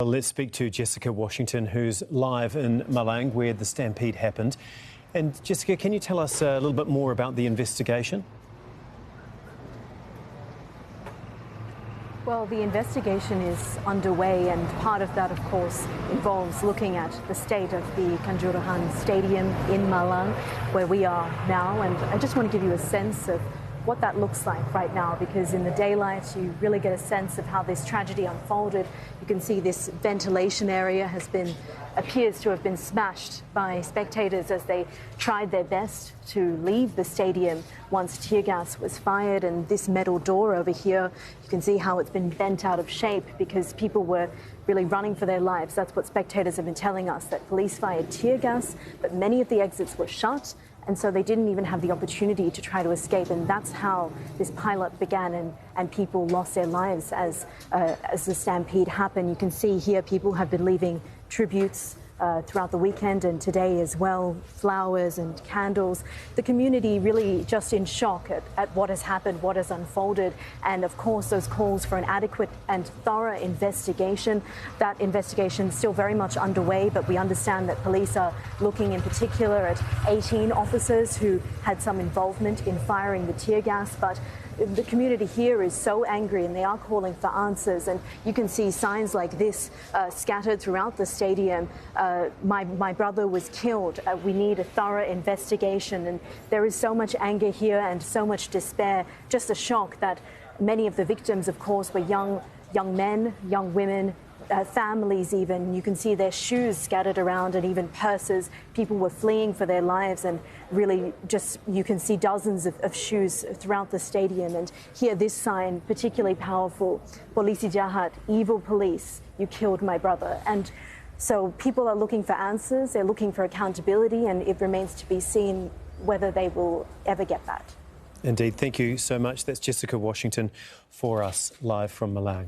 Well, let's speak to Jessica Washington, who's live in Malang, where the stampede happened. And Jessica, can you tell us a little bit more about the investigation? Well, the investigation is underway, and part of that, of course, involves looking at the state of the Kanjuruhan Stadium in Malang, where we are now. And I just want to give you a sense of what that looks like right now, because in the daylight you really get a sense of how this tragedy unfolded. You can see this ventilation area appears to have been smashed by spectators as they tried their best to leave the stadium once tear gas was fired. And this metal door over here, you can see how it's been bent out of shape because people were really running for their lives. That's what spectators have been telling us, that police fired tear gas, but many of the exits were shut. And so they didn't even have the opportunity to try to escape. And that's how this pileup began, and people lost their lives as the stampede happened. You can see here people have been leaving tributes throughout the weekend and today as well, flowers and candles. The community really just in shock at what has happened, what has unfolded, and of course those calls for an adequate and thorough investigation. That investigation is still very much underway, but we understand that police are looking in particular at 18 officers who had some involvement in firing the tear gas. But the community here is so angry and they are calling for answers, and you can see signs like this scattered throughout the stadium. My brother was killed. We need a thorough investigation. And there is so much anger here and so much despair, just a shock that many of the victims, of course, were young men, young women, families even. You can see their shoes scattered around and even purses. People were fleeing for their lives, and really just you can see dozens of shoes throughout the stadium. And here this sign, particularly powerful: Polisi Jahat, evil police, you killed my brother. And so people are looking for answers, they're looking for accountability, and it remains to be seen whether they will ever get that. Indeed, thank you so much. That's Jessica Washington for us live from Malang.